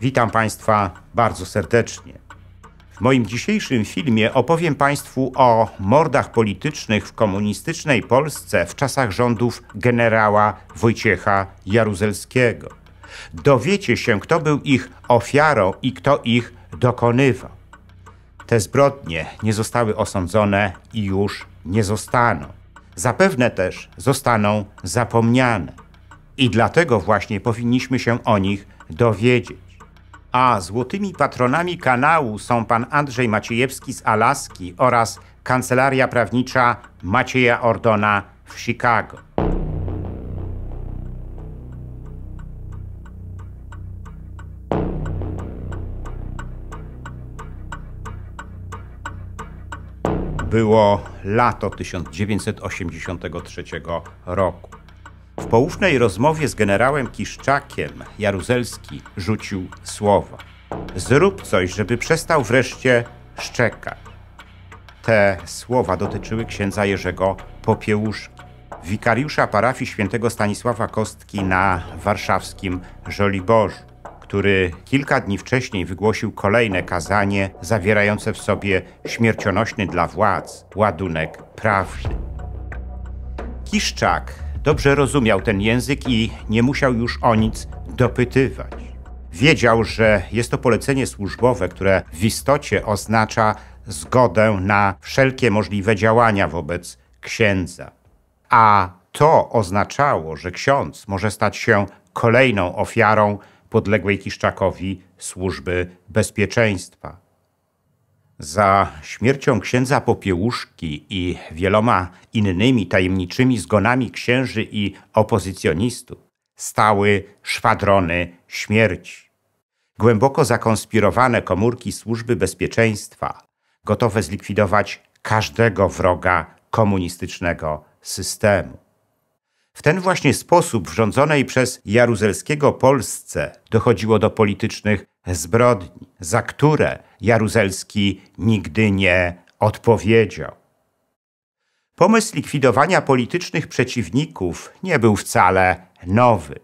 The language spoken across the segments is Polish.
Witam Państwa bardzo serdecznie. W moim dzisiejszym filmie opowiem Państwu o mordach politycznych w komunistycznej Polsce w czasach rządów generała Wojciecha Jaruzelskiego. Dowiecie się, kto był ich ofiarą i kto ich dokonywał. Te zbrodnie nie zostały osądzone i już nie zostaną. Zapewne też zostaną zapomniane. I dlatego właśnie powinniśmy się o nich dowiedzieć. A złotymi patronami kanału są pan Andrzej Maciejewski z Alaski oraz kancelaria prawnicza Macieja Ordona w Chicago. Było lato 1983 roku. W poufnej rozmowie z generałem Kiszczakiem Jaruzelski rzucił słowa: zrób coś, żeby przestał wreszcie szczekać. Te słowa dotyczyły księdza Jerzego Popiełuszki, wikariusza parafii świętego Stanisława Kostki na warszawskim Żoliborzu, który kilka dni wcześniej wygłosił kolejne kazanie zawierające w sobie śmiercionośny dla władz ładunek prawdy. Kiszczak dobrze rozumiał ten język i nie musiał już o nic dopytywać. Wiedział, że jest to polecenie służbowe, które w istocie oznacza zgodę na wszelkie możliwe działania wobec księdza. A to oznaczało, że ksiądz może stać się kolejną ofiarą podległej Kiszczakowi Służby Bezpieczeństwa. Za śmiercią księdza Popiełuszki i wieloma innymi tajemniczymi zgonami księży i opozycjonistów stały szwadrony śmierci. Głęboko zakonspirowane komórki Służby Bezpieczeństwa, gotowe zlikwidować każdego wroga komunistycznego systemu. W ten właśnie sposób w rządzonej przez Jaruzelskiego Polsce dochodziło do politycznych zbrodni, za które Jaruzelski nigdy nie odpowiedział. Pomysł likwidowania politycznych przeciwników nie był wcale nowy.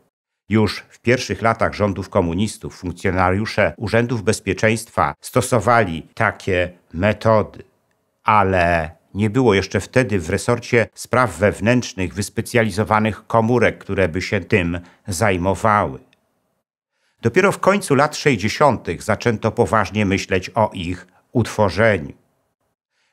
Już w pierwszych latach rządów komunistów funkcjonariusze Urzędów Bezpieczeństwa stosowali takie metody, ale nie było jeszcze wtedy w resorcie spraw wewnętrznych wyspecjalizowanych komórek, które by się tym zajmowały. Dopiero w końcu lat 60. zaczęto poważnie myśleć o ich utworzeniu.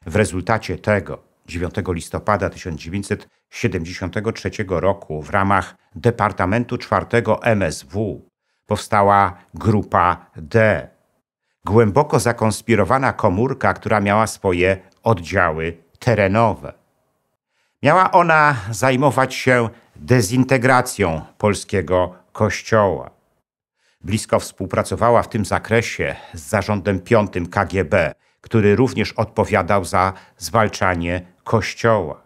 W rezultacie tego 9 listopada 1973 roku w ramach Departamentu IV MSW powstała Grupa D. Głęboko zakonspirowana komórka, która miała swoje oddziały terenowe. Miała ona zajmować się dezintegracją polskiego kościoła. Blisko współpracowała w tym zakresie z zarządem V KGB, który również odpowiadał za zwalczanie kościoła.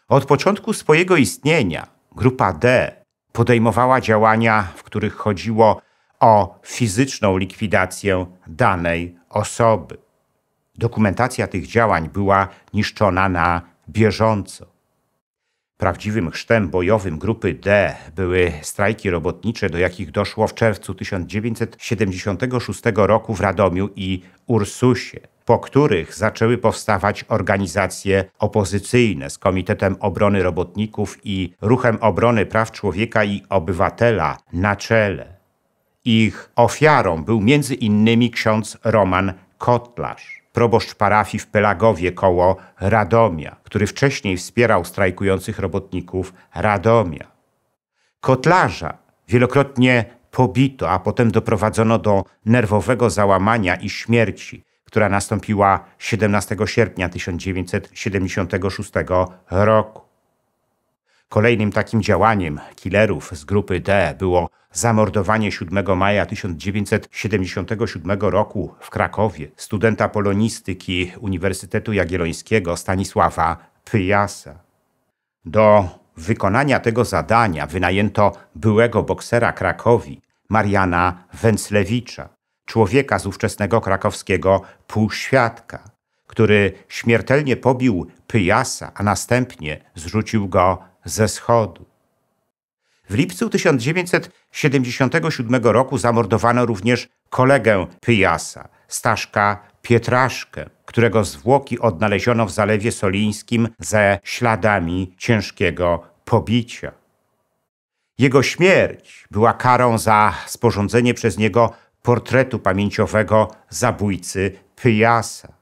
Od początku swojego istnienia Grupa D podejmowała działania, w których chodziło o fizyczną likwidację danej osoby. Dokumentacja tych działań była niszczona na bieżąco. Prawdziwym chrztem bojowym Grupy D były strajki robotnicze, do jakich doszło w czerwcu 1976 roku w Radomiu i Ursusie, po których zaczęły powstawać organizacje opozycyjne z Komitetem Obrony Robotników i Ruchem Obrony Praw Człowieka i Obywatela na czele. Ich ofiarą był między innymi ksiądz Roman Kotlarz, proboszcz parafii w Pelagowie koło Radomia, który wcześniej wspierał strajkujących robotników Radomia. Kotlarza wielokrotnie pobito, a potem doprowadzono do nerwowego załamania i śmierci, która nastąpiła 17 sierpnia 1976 roku. Kolejnym takim działaniem killerów z Grupy D było zamordowanie 7 maja 1977 roku w Krakowie studenta polonistyki Uniwersytetu Jagiellońskiego Stanisława Pyjasa. Do wykonania tego zadania wynajęto byłego boksera Krakowi Mariana Węclewicza, człowieka z ówczesnego krakowskiego półświadka, który śmiertelnie pobił Pyjasa, a następnie zrzucił go ze schodu. W lipcu 1977 roku zamordowano również kolegę Pyjasa, Staszka Pietraszkę, którego zwłoki odnaleziono w Zalewie Solińskim ze śladami ciężkiego pobicia. Jego śmierć była karą za sporządzenie przez niego portretu pamięciowego zabójcy Pyjasa.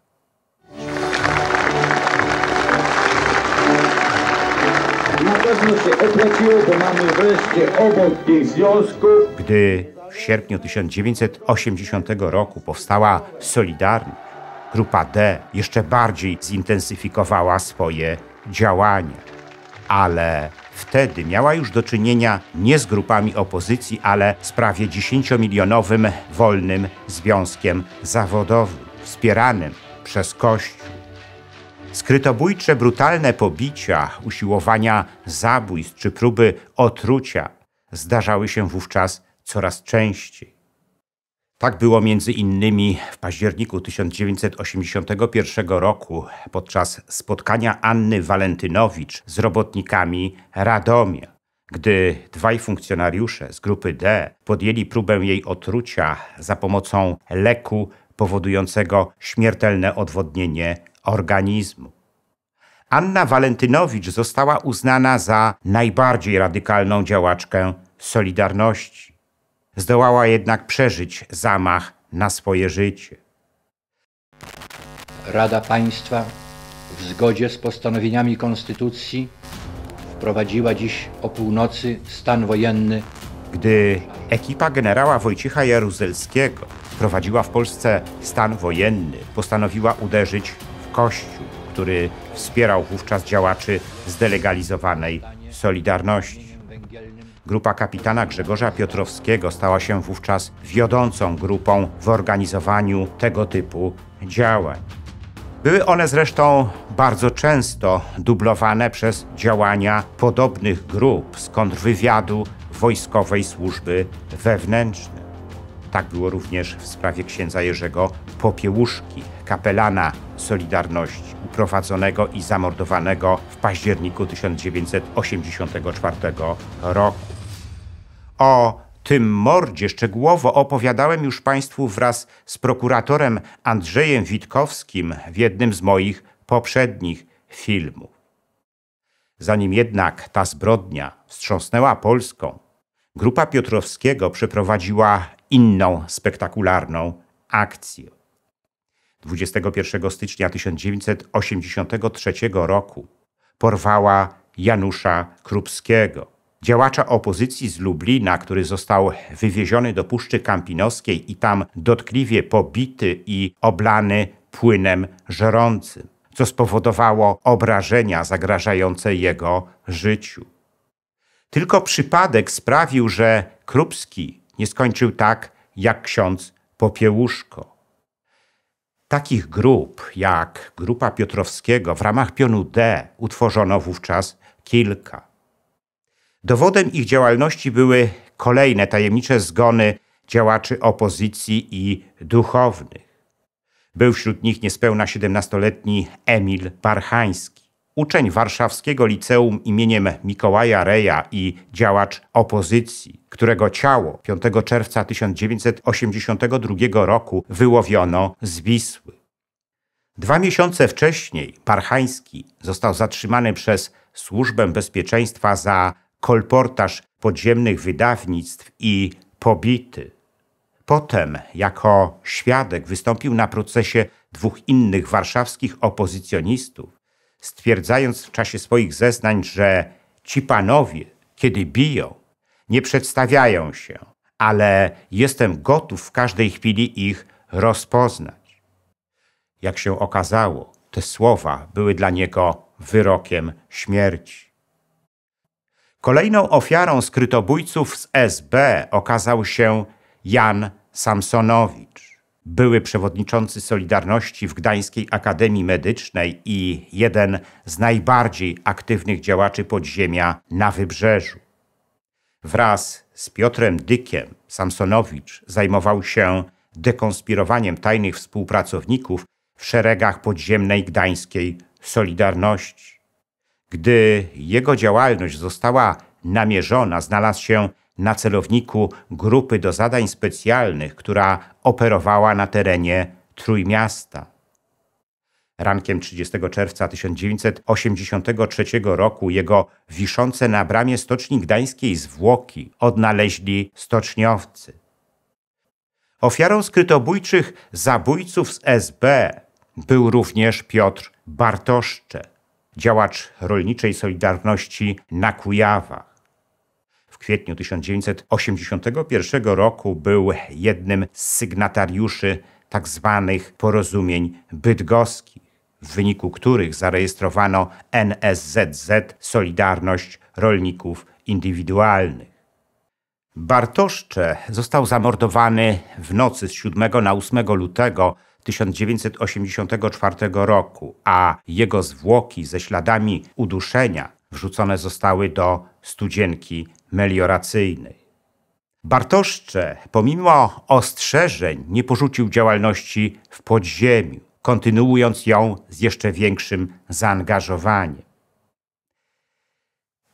Na pewno się opłaciło, bo mamy wreszcie obok tych związków. Gdy w sierpniu 1980 roku powstała Solidarność, Grupa D jeszcze bardziej zintensyfikowała swoje działania. Ale wtedy miała już do czynienia nie z grupami opozycji, ale z prawie 10-milionowym wolnym związkiem zawodowym, wspieranym przez Kościół. Skrytobójcze, brutalne pobicia, usiłowania zabójstw czy próby otrucia zdarzały się wówczas coraz częściej. Tak było między innymi w październiku 1981 roku podczas spotkania Anny Walentynowicz z robotnikami Radomia, gdy dwaj funkcjonariusze z grupy D podjęli próbę jej otrucia za pomocą leku powodującego śmiertelne odwodnienie organizmu. Anna Walentynowicz została uznana za najbardziej radykalną działaczkę Solidarności. Zdołała jednak przeżyć zamach na swoje życie. Rada Państwa w zgodzie z postanowieniami Konstytucji wprowadziła dziś o północy stan wojenny. Gdy ekipa generała Wojciecha Jaruzelskiego wprowadziła w Polsce stan wojenny, postanowiła uderzyć w Kościół, który wspierał wówczas działaczy zdelegalizowanej Solidarności. Grupa kapitana Grzegorza Piotrowskiego stała się wówczas wiodącą grupą w organizowaniu tego typu działań. Były one zresztą bardzo często dublowane przez działania podobnych grup z kontrwywiadu Wojskowej Służby Wewnętrznej. Tak było również w sprawie księdza Jerzego Popiełuszki, kapelana Solidarności, uprowadzonego i zamordowanego w październiku 1984 roku. O tym mordzie szczegółowo opowiadałem już Państwu wraz z prokuratorem Andrzejem Witkowskim w jednym z moich poprzednich filmów. Zanim jednak ta zbrodnia wstrząsnęła Polską, grupa Piotrowskiego przeprowadziła inną spektakularną akcję. 21 stycznia 1983 roku porwała Janusza Krupskiego, działacza opozycji z Lublina, który został wywieziony do Puszczy Kampinoskiej i tam dotkliwie pobity i oblany płynem żrącym, co spowodowało obrażenia zagrażające jego życiu. Tylko przypadek sprawił, że Krupski nie skończył tak jak ksiądz Popiełuszko. Takich grup jak Grupa Piotrowskiego w ramach pionu D utworzono wówczas kilka. Dowodem ich działalności były kolejne tajemnicze zgony działaczy opozycji i duchownych. Był wśród nich niespełna 17-letni Emil Parchański, uczeń warszawskiego liceum imieniem Mikołaja Reja i działacz opozycji, którego ciało 5 czerwca 1982 roku wyłowiono z Wisły. 2 miesiące wcześniej Parchański został zatrzymany przez Służbę Bezpieczeństwa za kolportaż podziemnych wydawnictw i pobity. Potem jako świadek wystąpił na procesie 2 innych warszawskich opozycjonistów, stwierdzając w czasie swoich zeznań, że ci panowie, kiedy biją, nie przedstawiają się, ale jestem gotów w każdej chwili ich rozpoznać. Jak się okazało, te słowa były dla niego wyrokiem śmierci. Kolejną ofiarą skrytobójców z SB okazał się Jan Samsonowicz, były przewodniczący Solidarności w Gdańskiej Akademii Medycznej i jeden z najbardziej aktywnych działaczy podziemia na Wybrzeżu. Wraz z Piotrem Dykiem Samsonowicz zajmował się dekonspirowaniem tajnych współpracowników w szeregach podziemnej gdańskiej Solidarności. Gdy jego działalność została namierzona znalazł się na celowniku grupy do zadań specjalnych, która operowała na terenie Trójmiasta. Rankiem 30 czerwca 1983 roku jego wiszące na bramie Stoczni Gdańskiej zwłoki odnaleźli stoczniowcy. Ofiarą skrytobójczych zabójców z SB był również Piotr Bartoszcze, działacz rolniczej Solidarności na Kujawach. W kwietniu 1981 roku był jednym z sygnatariuszy tzw. porozumień bydgoskich, w wyniku których zarejestrowano NSZZ Solidarność Rolników Indywidualnych. Bartoszcze został zamordowany w nocy z 7 na 8 lutego 1984 roku, a jego zwłoki ze śladami uduszenia wrzucone zostały do studzienki melioracyjnej. Bartoszcze, pomimo ostrzeżeń, nie porzucił działalności w podziemiu, kontynuując ją z jeszcze większym zaangażowaniem.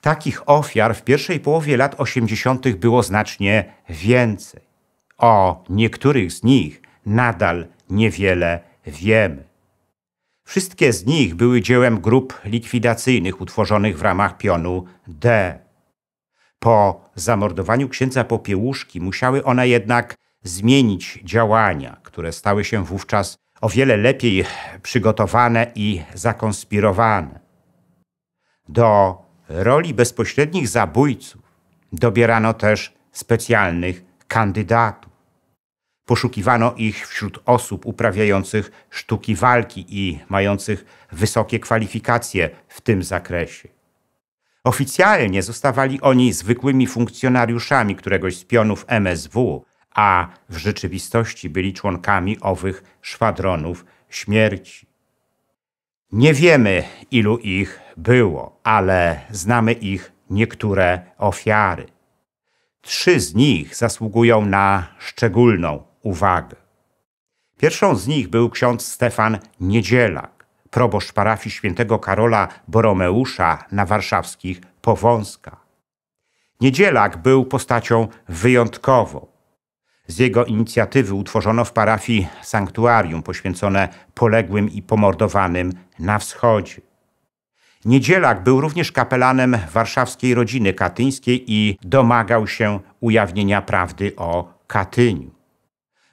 Takich ofiar w pierwszej połowie lat 80. było znacznie więcej. O niektórych z nich nadal niewiele wiemy. Wszystkie z nich były dziełem grup likwidacyjnych utworzonych w ramach pionu D. Po zamordowaniu księdza Popiełuszki musiały one jednak zmienić działania, które stały się wówczas o wiele lepiej przygotowane i zakonspirowane. Do roli bezpośrednich zabójców dobierano też specjalnych kandydatów. Poszukiwano ich wśród osób uprawiających sztuki walki i mających wysokie kwalifikacje w tym zakresie. Oficjalnie zostawali oni zwykłymi funkcjonariuszami któregoś z pionów MSW, a w rzeczywistości byli członkami owych szwadronów śmierci. Nie wiemy, ilu ich było, ale znamy ich niektóre ofiary. 3 z nich zasługują na szczególną uwagę. Pierwszą z nich był ksiądz Stefan Niedzielak, proboszcz parafii świętego Karola Boromeusza na warszawskich Powązkach. Niedzielak był postacią wyjątkową. Z jego inicjatywy utworzono w parafii sanktuarium poświęcone poległym i pomordowanym na wschodzie. Niedzielak był również kapelanem warszawskiej rodziny katyńskiej i domagał się ujawnienia prawdy o Katyniu.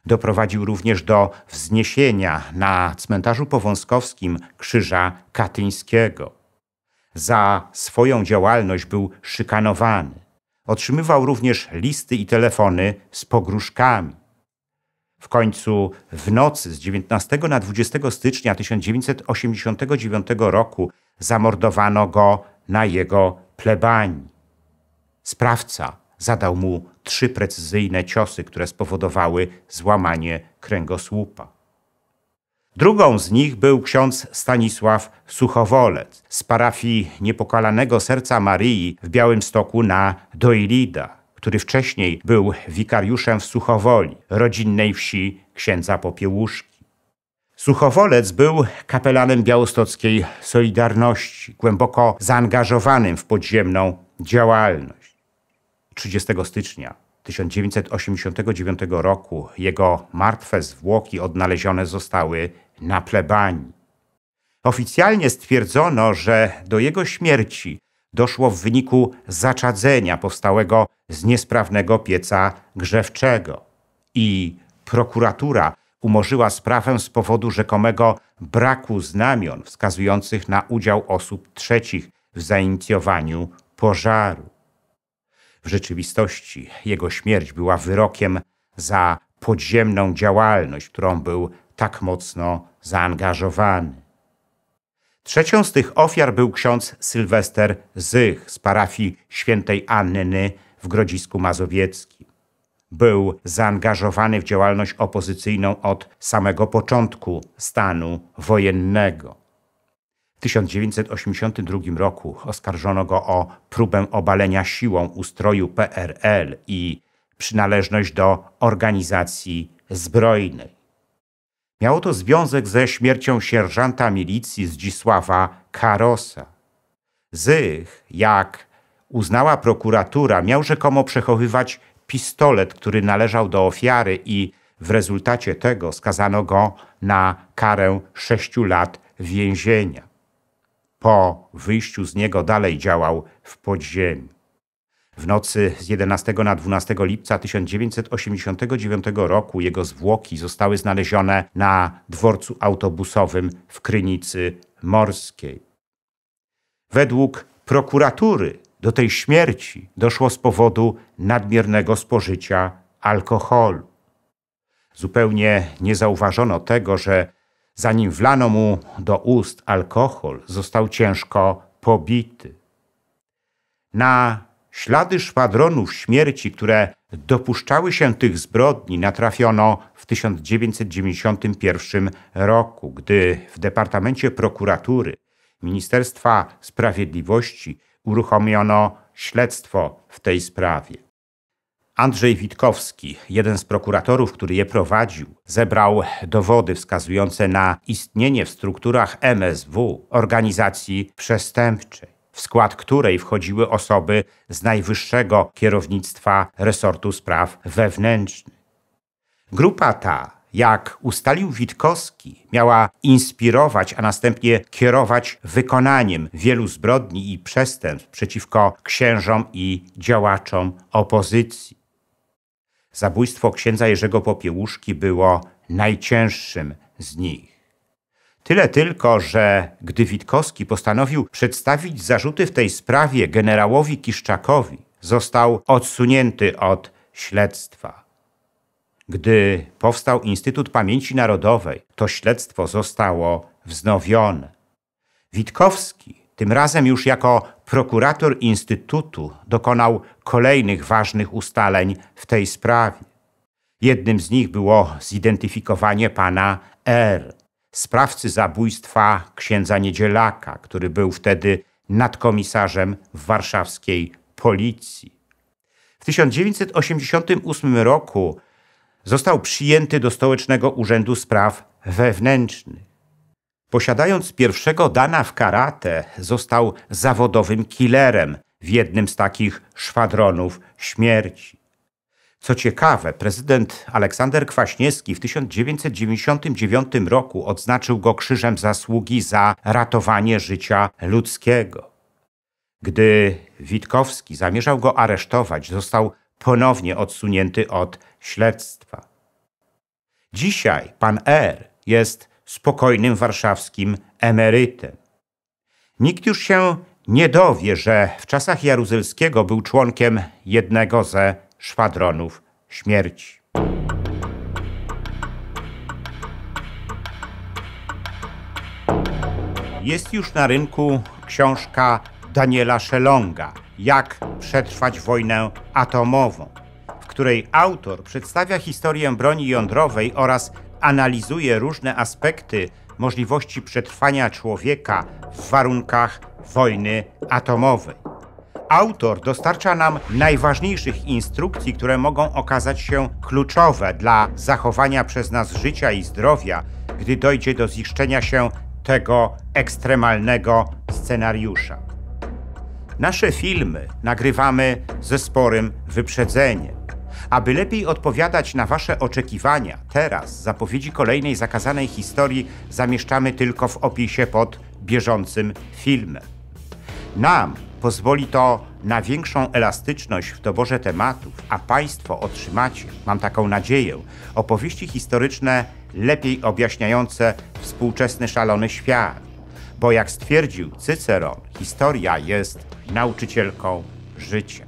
Doprowadził również do wzniesienia na cmentarzu powązkowskim krzyża katyńskiego. Za swoją działalność był szykanowany. Otrzymywał również listy i telefony z pogróżkami. W końcu w nocy z 19 na 20 stycznia 1989 roku zamordowano go na jego plebanii. Sprawca zadał mu 3 precyzyjne ciosy, które spowodowały złamanie kręgosłupa. Drugą z nich był ksiądz Stanisław Suchowolec z parafii Niepokalanego Serca Maryi w Białymstoku na Doilida, który wcześniej był wikariuszem w Suchowoli, rodzinnej wsi księdza Popiełuszki. Suchowolec był kapelanem białostockiej Solidarności, głęboko zaangażowanym w podziemną działalność. 30 stycznia 1989 roku jego martwe zwłoki odnalezione zostały na plebanii. Oficjalnie stwierdzono, że do jego śmierci doszło w wyniku zaczadzenia powstałego z niesprawnego pieca grzewczego i prokuratura umorzyła sprawę z powodu rzekomego braku znamion wskazujących na udział osób trzecich w zainicjowaniu pożaru. W rzeczywistości jego śmierć była wyrokiem za podziemną działalność, w którą był tak mocno zaangażowany. Trzecią z tych ofiar był ksiądz Sylwester Zych z parafii świętej Anny w Grodzisku Mazowieckim. Był zaangażowany w działalność opozycyjną od samego początku stanu wojennego. W 1982 roku oskarżono go o próbę obalenia siłą ustroju PRL i przynależność do organizacji zbrojnej. Miało to związek ze śmiercią sierżanta milicji Zdzisława Karosa. Zych, jak uznała prokuratura, miał rzekomo przechowywać pistolet, który należał do ofiary i w rezultacie tego skazano go na karę 6 lat więzienia. Po wyjściu z niego dalej działał w podziemiu. W nocy z 11 na 12 lipca 1989 roku jego zwłoki zostały znalezione na dworcu autobusowym w Krynicy Morskiej. Według prokuratury do tej śmierci doszło z powodu nadmiernego spożycia alkoholu. Zupełnie nie zauważono tego, że zanim wlano mu do ust alkohol, został ciężko pobity. Na ślady szwadronów śmierci, które dopuszczały się tych zbrodni, natrafiono w 1991 roku, gdy w Departamencie Prokuratury Ministerstwa Sprawiedliwości uruchomiono śledztwo w tej sprawie. Andrzej Witkowski, jeden z prokuratorów, który je prowadził, zebrał dowody wskazujące na istnienie w strukturach MSW organizacji przestępczej, w skład której wchodziły osoby z najwyższego kierownictwa resortu spraw wewnętrznych. Grupa ta, jak ustalił Witkowski, miała inspirować, a następnie kierować wykonaniem wielu zbrodni i przestępstw przeciwko księżom i działaczom opozycji. Zabójstwo księdza Jerzego Popiełuszki było najcięższym z nich. Tyle tylko, że gdy Witkowski postanowił przedstawić zarzuty w tej sprawie generałowi Kiszczakowi, został odsunięty od śledztwa. Gdy powstał Instytut Pamięci Narodowej, to śledztwo zostało wznowione. Witkowski, tym razem już jako prokurator Instytutu, dokonał kolejnych ważnych ustaleń w tej sprawie. Jednym z nich było zidentyfikowanie pana R., sprawcy zabójstwa księdza Niedzielaka, który był wtedy nadkomisarzem w warszawskiej policji. W 1988 roku został przyjęty do Stołecznego Urzędu Spraw Wewnętrznych. Posiadając pierwszego dana w karate, został zawodowym killerem w jednym z takich szwadronów śmierci. Co ciekawe, prezydent Aleksander Kwaśniewski w 1999 roku odznaczył go Krzyżem Zasługi za ratowanie życia ludzkiego. Gdy Witkowski zamierzał go aresztować, został ponownie odsunięty od śledztwa. Dzisiaj pan R. jest spokojnym warszawskim emerytem. Nikt już się nie dowie, że w czasach Jaruzelskiego był członkiem jednego ze szwadronów śmierci. Jest już na rynku książka Daniela Szelonga „Jak przetrwać wojnę atomową”, w której autor przedstawia historię broni jądrowej oraz analizuje różne aspekty możliwości przetrwania człowieka w warunkach wojny atomowej. Autor dostarcza nam najważniejszych instrukcji, które mogą okazać się kluczowe dla zachowania przez nas życia i zdrowia, gdy dojdzie do ziszczenia się tego ekstremalnego scenariusza. Nasze filmy nagrywamy ze sporym wyprzedzeniem. Aby lepiej odpowiadać na wasze oczekiwania, teraz zapowiedzi kolejnej zakazanej historii zamieszczamy tylko w opisie pod bieżącym filmem. Nam pozwoli to na większą elastyczność w doborze tematów, a państwo otrzymacie, mam taką nadzieję, opowieści historyczne lepiej objaśniające współczesny szalony świat. Bo jak stwierdził Cyceron, historia jest nauczycielką życia.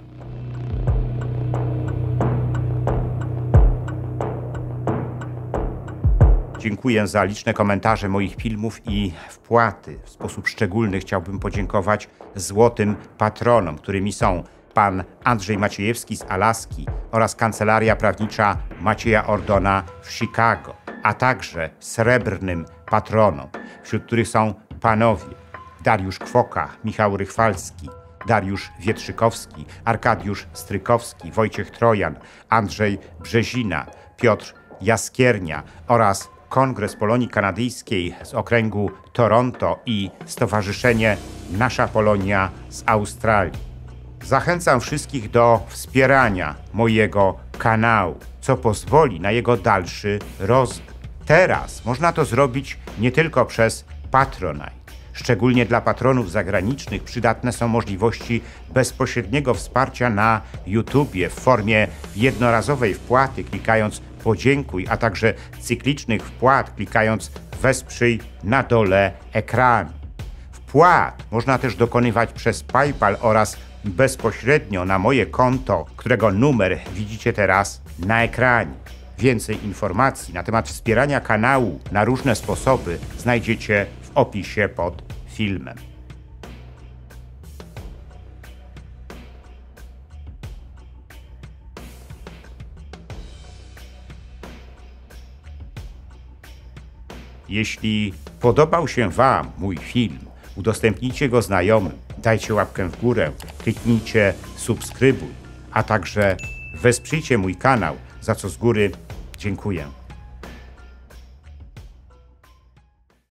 Dziękuję za liczne komentarze moich filmów i wpłaty. W sposób szczególny chciałbym podziękować złotym patronom, którymi są pan Andrzej Maciejewski z Alaski oraz kancelaria prawnicza Macieja Ordona w Chicago, a także srebrnym patronom, wśród których są panowie Dariusz Kwoka, Michał Rychwalski, Dariusz Wietrzykowski, Arkadiusz Strykowski, Wojciech Trojan, Andrzej Brzezina, Piotr Jaskiernia oraz Kongres Polonii Kanadyjskiej z okręgu Toronto i Stowarzyszenie Nasza Polonia z Australii. Zachęcam wszystkich do wspierania mojego kanału, co pozwoli na jego dalszy rozwój. Teraz można to zrobić nie tylko przez Patronite. Szczególnie dla patronów zagranicznych przydatne są możliwości bezpośredniego wsparcia na YouTubie w formie jednorazowej wpłaty, klikając podziękuj, a także cyklicznych wpłat, klikając wesprzyj na dole ekranu. Wpłat można też dokonywać przez PayPal oraz bezpośrednio na moje konto, którego numer widzicie teraz na ekranie. Więcej informacji na temat wspierania kanału na różne sposoby znajdziecie w opisie pod filmem. Jeśli podobał się Wam mój film, udostępnijcie go znajomym, dajcie łapkę w górę, kliknijcie subskrybuj, a także wesprzyjcie mój kanał, za co z góry dziękuję.